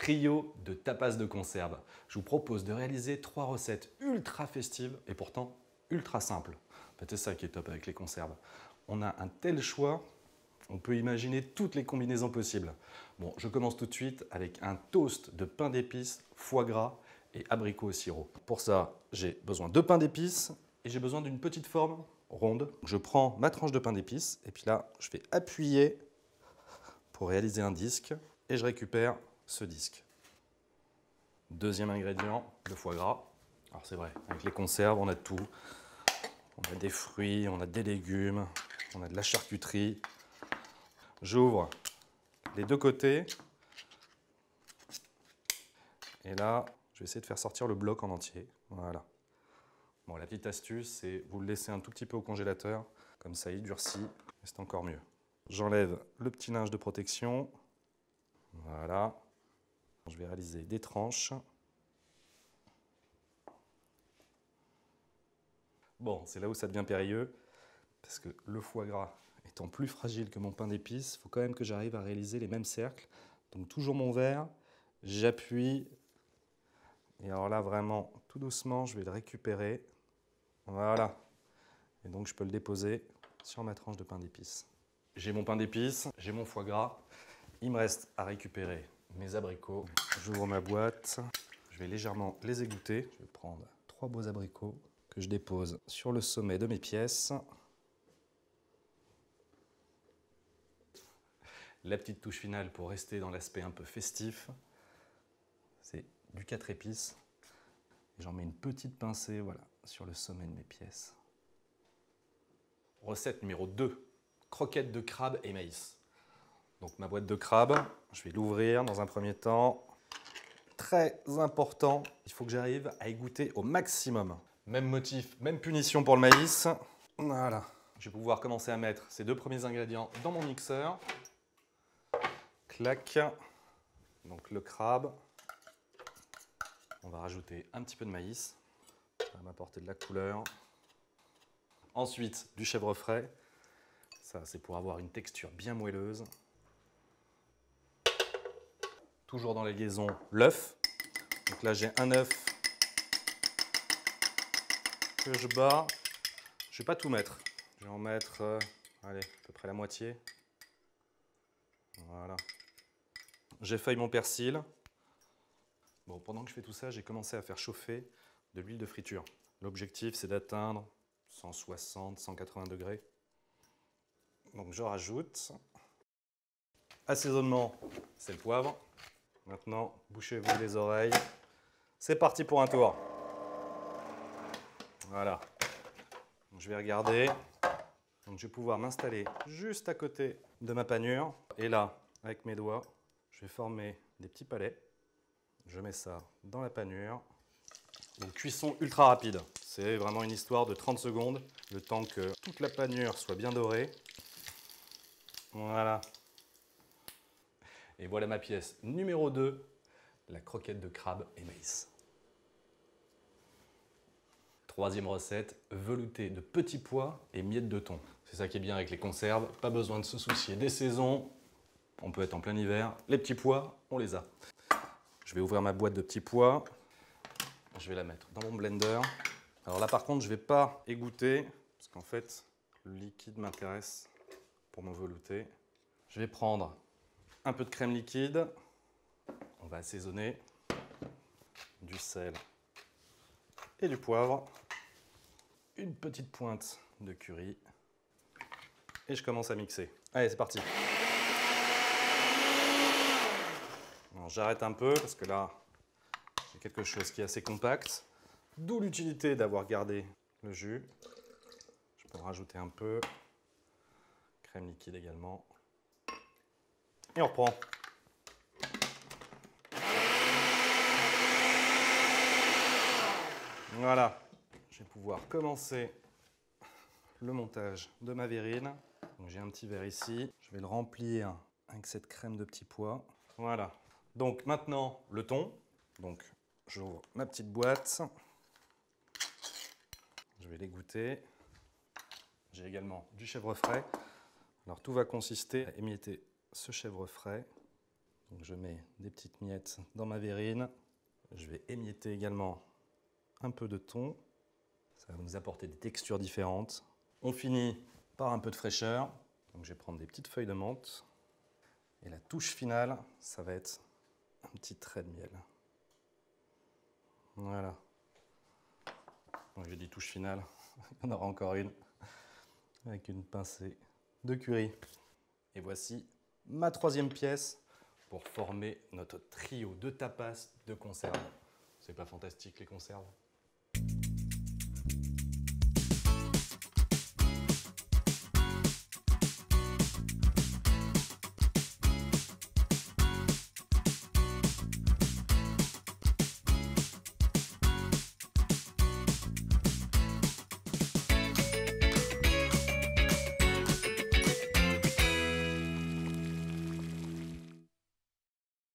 Trio de tapas de conserve. Je vous propose de réaliser 3 recettes ultra festives et pourtant ultra simples. En fait, c'est ça qui est top avec les conserves. On a un tel choix, on peut imaginer toutes les combinaisons possibles. Bon, je commence tout de suite avec un toast de pain d'épices, foie gras et abricots au sirop. Pour ça, j'ai besoin de pain d'épices et j'ai besoin d'une petite forme ronde. Je prends ma tranche de pain d'épices et puis là, je vais appuyer pour réaliser un disque et je récupère ce disque. Deuxième ingrédient, le foie gras. Alors c'est vrai, avec les conserves, on a tout. On a des fruits, on a des légumes, on a de la charcuterie. J'ouvre les deux côtés. Et là, je vais essayer de faire sortir le bloc en entier. Voilà. Bon, la petite astuce, c'est vous le laissez un tout petit peu au congélateur. Comme ça, il durcit et c'est encore mieux. J'enlève le petit linge de protection. Voilà. Je vais réaliser des tranches. Bon, c'est là où ça devient périlleux, parce que le foie gras étant plus fragile que mon pain d'épices, il faut quand même que j'arrive à réaliser les mêmes cercles. Donc toujours mon verre, j'appuie, et alors là vraiment, tout doucement, je vais le récupérer. Voilà. Et donc je peux le déposer sur ma tranche de pain d'épices. J'ai mon pain d'épices, j'ai mon foie gras, il me reste à récupérer mes abricots. J'ouvre ma boîte, je vais légèrement les égoutter. Je vais prendre 3 beaux abricots que je dépose sur le sommet de mes pièces. La petite touche finale pour rester dans l'aspect un peu festif, c'est du 4 épices. J'en mets une petite pincée voilà, sur le sommet de mes pièces. Recette numéro 2, croquettes de crabe et maïs. Donc ma boîte de crabe, je vais l'ouvrir dans un premier temps. Très important, il faut que j'arrive à égoutter au maximum. Même motif, même punition pour le maïs. Voilà. Je vais pouvoir commencer à mettre ces 2 premiers ingrédients dans mon mixeur. Clac. Donc le crabe. On va rajouter un petit peu de maïs. Ça va m'apporter de la couleur. Ensuite, du chèvre frais. Ça, c'est pour avoir une texture bien moelleuse. Toujours dans la liaison, l'œuf. Donc là, j'ai un œuf que je bats. Je ne vais pas tout mettre. Je vais en mettre, allez, à peu près la moitié. Voilà. J'effeuille mon persil. Bon, pendant que je fais tout ça, j'ai commencé à faire chauffer de l'huile de friture. L'objectif, c'est d'atteindre 160, 180 degrés. Donc je rajoute. Assaisonnement, c'est le poivre. Maintenant, bouchez-vous les oreilles. C'est parti pour un tour. Voilà. Donc, je vais regarder. Donc, je vais pouvoir m'installer juste à côté de ma panure. Et là, avec mes doigts, je vais former des petits palets. Je mets ça dans la panure. Donc, cuisson ultra rapide. C'est vraiment une histoire de 30 secondes. Le temps que toute la panure soit bien dorée. Voilà. Et voilà ma pièce numéro 2, la croquette de crabe et maïs. Troisième recette, velouté de petits pois et miettes de thon. C'est ça qui est bien avec les conserves, pas besoin de se soucier des saisons. On peut être en plein hiver, les petits pois, on les a. Je vais ouvrir ma boîte de petits pois. Je vais la mettre dans mon blender. Alors là par contre, je ne vais pas égoutter, parce qu'en fait, le liquide m'intéresse pour mon velouté. Je vais prendre un peu de crème liquide. On va assaisonner. Du sel et du poivre. Une petite pointe de curry. Et je commence à mixer. Allez, c'est parti. J'arrête un peu parce que là, j'ai quelque chose qui est assez compact. D'où l'utilité d'avoir gardé le jus. Je peux en rajouter un peu. Crème liquide également. Et on reprend. Voilà. Je vais pouvoir commencer le montage de ma verrine. J'ai un petit verre ici. Je vais le remplir avec cette crème de petits pois. Voilà. Donc maintenant, le thon. Donc j'ouvre ma petite boîte. Je vais l'égoutter. J'ai également du chèvre frais. Alors tout va consister à émietter ce chèvre frais. Donc je mets des petites miettes dans ma verrine. Je vais émietter également un peu de thon. Ça va nous apporter des textures différentes. On finit par un peu de fraîcheur. Donc je vais prendre des petites feuilles de menthe. Et la touche finale, ça va être un petit trait de miel. Voilà. Donc j'ai dit touche finale, il y en aura encore une, avec une pincée de curry. Et voici ma troisième pièce pour former notre trio de tapas de conserve. C'est pas fantastique les conserves?